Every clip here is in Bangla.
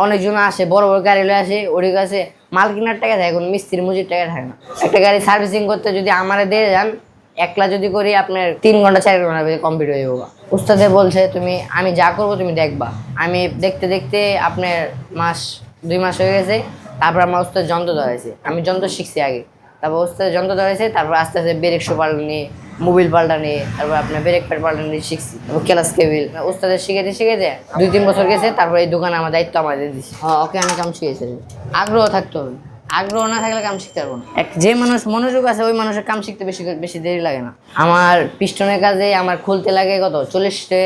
অনেকজন আসে, বড় বড় গাড়ি লয়ে আসে, ওর কাছে মাল কেনার টাকা থাকে, এখন মিস্ত্রি মজুর টাকা থাকে না। একটা গাড়ি সার্ভিসিং করতে যদি আমারে দিয়ে যান, একলা যদি করি আপনার 3 ঘন্টা 4 ঘন্টা কমপ্লিট হয়ে যাবো। উস্তাদে বলছে তুমি, আমি যা করবো তুমি দেখবা। আমি দেখতে দেখতে আপনার 2 মাস হয়ে গেছে। তারপর আমার উস্তাদ যন্ত্র ধরাইছে, আমি যন্ত্র শিখছি আগে। তারপর উস্তাদ যন্ত্র ধরাইছে, তারপর আস্তে আস্তে ব্রেক শো পাল্টানি, মোবিল পাল্টানি, তারপর আপনার ব্রেক প্যাড পাল্টানি শিখছি। তারপর ক্লাস কেবিল উস্তাদের শিখাইতে শিখাইতে 2-3 বছর গেছে। তারপর এই দোকানে আমার দায়িত্ব আমাদের দিচ্ছে। ওকে আমি কাম শিখেছি। আগ্রহ থাকতে হবে, আগ্রহ না থাকলে কাম শিখতে পারবো না। যে মানুষ মনোযোগ আছে ওই মানুষের কাম শিখতে বেশি বেশি দেরি লাগে না। আমার পিস্টনের কাজে আমার খুলতে লাগে কত 40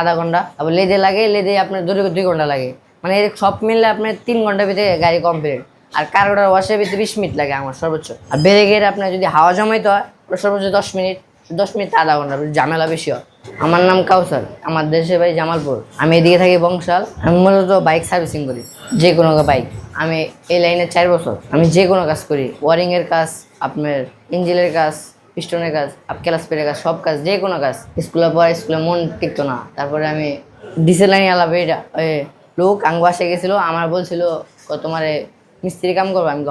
আধা ঘন্টা, আবার লেদে লাগে, লেদে আপনার 2 ঘন্টা লাগে। মানে সব মিললে আপনার 3 ঘন্টার ভিতরে গাড়ি কমপ্লিট। আর কারোটার ওয়াশের ভিতরে 20 মিনিট লাগে আমার সর্বোচ্চ। আর ব্রেকের আপনার যদি হাওয়া জমাইতে হয় ওটা সর্বোচ্চ 10 মিনিট, 10 মিনিট আধা ঘন্টা, ঝামেলা বেশি হয়। আমার নাম কাউসার, আমার দেশের বাড়ি জামালপুর, আমি এদিকে থাকি বংশাল। আমি মূলত বাইক সার্ভিসিং করি, যে কোনো বাইক। আমি এই লাইনে 4 বছর। আমি যে কোনো কাজ করি, ওয়ারিংয়ের কাজ, আপনার ইঞ্জিনের কাজ, পিস্টনের কাজ, ক্লাস প্লেটের কাজ, সব কাজ, যে কোনো কাজ। স্কুলে পড়া, স্কুলে মন টিকতো না, তারপরে আমি ডিসেল লাইনে আলাপ। এটা লোক আঙ্গ আসে গেছিলো, আমার বলছিল তোমারে মিস্ত্রি কাম করবো। আমি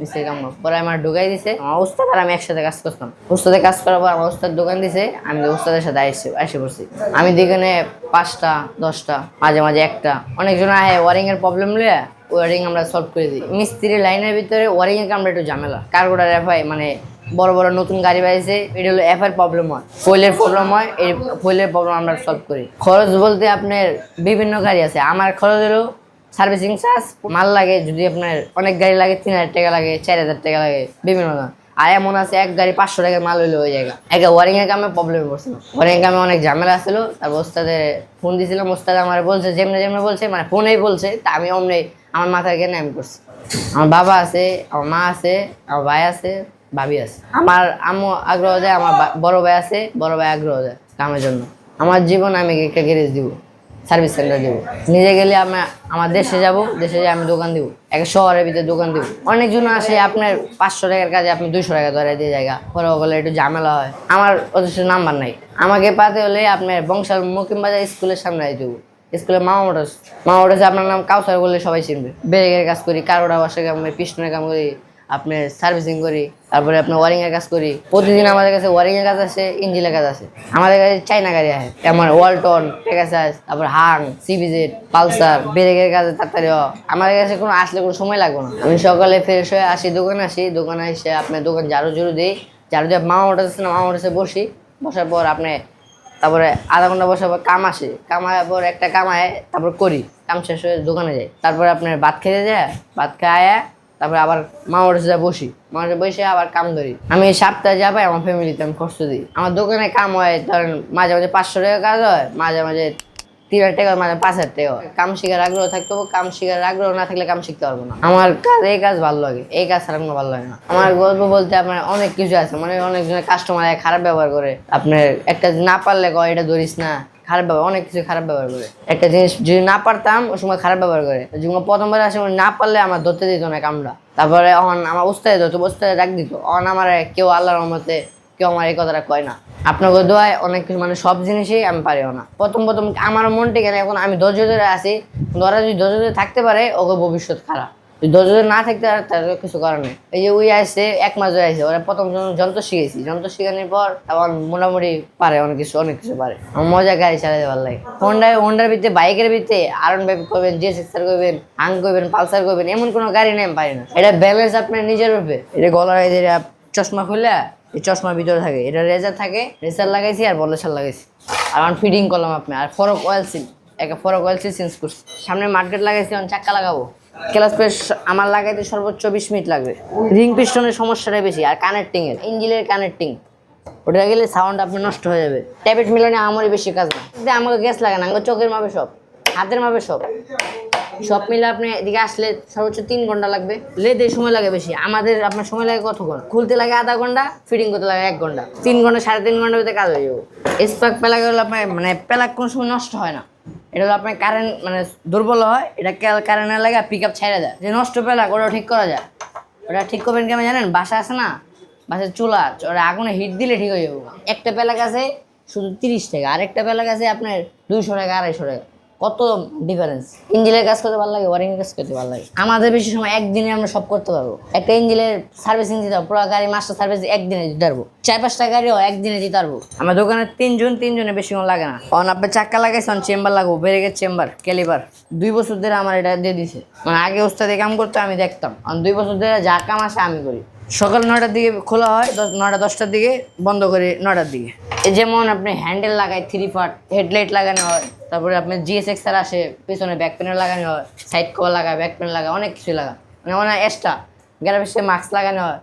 মিস্ত্রি কাম করবো। পরে আমার ঢুকাই দিছে আমার উস্তাদ, আর আমি একসাথে কাজ করতাম। উস্তাদে কাজ করার পর আমার উস্তাদ দোকান দিছে, আমি উস্তাদের সাথে এসে পড়ছি। আমি দোকানে 5টা 10টা, মাঝে মাঝে একটা। অনেকজন আহে ওয়ারিং এর প্রবলেম লিয়ে, ওয়ারিং আমরা সলভ করে দিই। মিস্ত্রি লাইনের ভিতরে ওয়ারিং এর কামটা একটু ঝামেলা। কার্বোটার এফআই মানে বড় বড় নতুন গাড়ি বাইছে, এটা হলো এফআই প্রবলেম হয়, ফয়েলের প্রবলেম হয়। এই ফয়েলের প্রবলেম আমরা সলভ করি। খরচ বলতে আপনার বিভিন্ন গাড়ি আছে। আমার খরচ হলো সার্ভিসিং চার্জ, মাল লাগে যদি আপনার অনেক গাড়ি লাগে 3000 টাকা লাগে, 4000 টাকা লাগে, বিভিন্ন না। আর এমন আছে এক গাড়ি 500 টাকার মাল হইলো ওই জায়গা। একটা ওয়ারিং এর কামে প্রবলেম পড়ছিল, ওয়ারিং এর কামে অনেক ঝামেলা ছিল। তারপর ওস্তাদে ফোন দিয়েছিলাম, ওস্তাদ আমার বলছে যেমনে যেমনে বলছে, মানে ফোনেই বলছে, তা আমি অমনে আমার মাথায় কেন আমি করছি। আমার বাবা আছে, আমার মা আছে, আমার ভাই আছে, ভাবি আছে। আমার আম্মু আগ্রহ দেয়, আমার বড় ভাই আছে, বড় ভাই আগ্রহ দেয় কামের জন্য। আমার জীবন আমি একটা গ্যারেজ দিব, সার্ভিস সেন্টার দিব। নিজে গেলে আমি আমার দেশে যাব, দেশে যাই আমি দোকান দিব, একটা শহরের ভিতরে দোকান দিব। অনেকজন আসে আপনার 500 টাকার কাজে আপনি 200 টাকা ধরে দিয়ে জায়গা পরে বলে একটু ঝামেলা হয়। আমার অথচ নাম্বার নাই। আমাকে পাতে হলে আপনার বংশাল মুকিম বাজার স্কুলের সামনে দেবো, স্কুলের মামা মোটরস। আপনার নাম কাউসার বললে সবাই চিনবে। ব্রেকের কাজ করি, কারোটা বাসার কাম করি, পিস্টনের কাম করি, আপনার সার্ভিসিং করি, তারপরে আপনার ওয়ারিং এর কাজ করি। প্রতিদিন আমাদের কাছে ওয়ারিং এর কাজ আছে, ইঞ্জিনের কাজ আছে। আমাদের কাছে চাইনা গাড়ি আছে, আমার ওয়ালটন, পেগাসাস, তারপর হাং, সিবিজেড, পালসার। ব্রেকের কাজে তাড়াতাড়ি আমাদের কাছে কোনো আসলে কোনো সময় লাগবে না। আমি সকালে ফ্রেশ হয়ে আসি, দোকানে এসে আপনার দোকান ঝাড়ু দিই, ঝাড়ু দিয়ে মামা মোটরস আছে না, মামা মোটরসে বসি। বসার পর আপনি তারপরে আধা ঘন্টা বসার পর কাম আসে, কামার পর একটা কামায়, তারপর করি, কাম শেষ হয়ে দোকানে যাই। তারপরে আপনার ভাত খেতে যায়, ভাত খায়, তারপরে আবার মামার সাথে বসি, মামার বসে আবার কাম ধরি। আমি সপ্তাহে যা পাই আমার ফ্যামিলিতে আমি খরচ দিই। আমার দোকানে কাম হয় ধরেন মাঝে মাঝে 500 টাকা কাজ হয়, মাঝে মাঝে 3000 টাকা, মাঝে 5000 টাকা হয়। কাম শিখার আগ্রহ থাকতে হবে, কাম শিখার আগ্রহ না থাকলে কাম শিখতে পারবো না। আমার কাজ এই কাজ ভালো লাগে, এই কাজ ছাড়া কোনো ভালো লাগে না। আমার গল্প বলতে আপনার অনেক কিছু আছে, মানে অনেকজনের কাস্টমার খারাপ ব্যবহার করে, আপনার একটা না পারলে কয় এটা ধরিস না, খারাপ ব্যবহার, অনেক কিছু খারাপ ব্যবহার করে। একটা জিনিস যদি না পারতাম ওই সময় খারাপ ব্যবহার করে। যখন প্রথমবার আসে না পারলে আমার ধরতে দিত না কামটা, তারপরে আমার উস্তাদে ধরতো, উস্তাদে ডাক দিত। আমার কেউ আল্লাহর রহমতে কেউ আমার এই কথাটা কয় না। আপনাকে দোয়ায় অনেক কিছু, মানে সব জিনিসই আমি পারিও না। প্রথম আমারও মন টেকে না। এখন আমি ধৈর্য ধরে আছি, ওরা যদি ধৈর্য ধরে থাকতে পারে ওকে ভবিষ্যৎ খারাপ, যদি ধৈর্য ধরে না থাকতে পারে তাদের কিছু করার নেই। এই যে আসছে 1 মাস ধরে আসছে, ওরা প্রথম যন্ত্র শিখেছি, যন্ত্র শিখানোর পর এখন মোটামুটি পারে, অনেক কিছু পারে। আমার মজা গাড়ি চালাতে ভালো লাগে। হোন্ডার ভিতরে, বাইকের ভিতরে আরন বাইক করবেন, GS-X করবেন, হাং করবেন, পালসার করবেন, এমন কোনো গাড়ি নেই আমি পারি না। এটা ব্যালেন্স আপনার নিজের উপরে। এটা গলার চশমা খুলে এই চশমার ভিতরে থাকে, এটা রেজার থাকে, রেজার লাগাইছি আর বলেসার লাগাইছি। আর আমি ফিটিং করলাম আপনি, আর ফরক অয়েল সিল, ফরক অয়েল সিল চেঞ্জ করছি। সামনে মার্কেট লাগাইছি, আমি চাক্কা লাগাবো। ক্লাস প্রেস আমার লাগাইতে সর্বোচ্চ 20 মিনিট লাগবে। রিং পিস্টনের সমস্যাটাই বেশি, আর কানেক্টিং এর, ইঞ্জিনের কানেক্টিং ওটা গেলে সাউন্ড আপনার নষ্ট হয়ে যাবে। ট্যাবলেট মিলানে আমারই বেশি কাজ না, আমাকে গ্যাস লাগে না, আমাকে চোখের মাপে সব, হাতের মাপে সব মিলে আপনি এদিকে আসলে সর্বোচ্চ 3 ঘন্টা লাগবে। লেদে সময় লাগে বেশি, আমাদের আপনার সময় লাগে কতক্ষণ? খুলতে লাগে আধা ঘন্টা, ফিটিং করতে লাগে 1 ঘন্টা। 3 ঘন্টা 3.5 ঘন্টার ভিতরে কাজ হয়ে যাবে। স্পার্ক প্লাগ হলো আপনার মানে প্লাগ কোনো সময় নষ্ট হয় না। এটা হলো আপনার কারেন্ট মানে দুর্বল হয়, এটা কারেন্টের লাগে পিক আপ ছেড়ে দেয়। যে নষ্ট প্লাগ ওটা ঠিক করা যায়। ওটা ঠিক করবেন কেমন জানেন? বাসা আছে না, বাসার চুলা, ওটা আগুনে হিট দিলে ঠিক হয়ে যাবে। একটা প্লাগ আছে শুধু 30 টাকা, আরেকটা প্লাগ আছে আপনার 200 টাকা 250 টাকা। কত ডিফারেন্স। ইঞ্জিনের কাজ করতে ভালো লাগে, ওয়ারিং কাজ করতে ভালো লাগে। আমাদের বেশি সময় একদিনে আমরা সব করতে পারবো। একটা ইঞ্জিনের সার্ভিসিং দিতে হবে, পুরো গাড়ি মাস্টার সার্ভিস একদিনে দিতে পারবো। 4-5টা গাড়িও একদিনে দিতে পারবো। আমার দোকানে তিনজনে বেশি কোনো লাগে না। কারণ আপনি চাক্কা লাগাইছেন, চেম্বার লাগবো, ব্রেকের চেম্বার, ক্যালিপার। 2 বছর ধরে আমার এটা দিয়ে দিছে। মানে আগে ওস্তাদে কাম করতে আমি দেখতাম, কারণ 2 বছর ধরে যা কাম আসে আমি করি। সকাল 9টার দিকে খোলা হয়, 9টা-10টার দিকে বন্ধ করি 9টার দিকে। এই যেমন আপনি হ্যান্ডেল লাগায় 3 পার্ট, হেডলাইট লাগানো হয়, তারপরে আপনার জিএসএক্স আর আসে, পেছনে ব্যাক প্যানেল লাগানো হয়, সাইড কভার লাগায়, ব্যাক প্যানেল লাগায়, অনেক কিছু লাগায়, মানে অনেক এক্সট্রা। গ্যারাপের মাস্ক লাগানো হয়।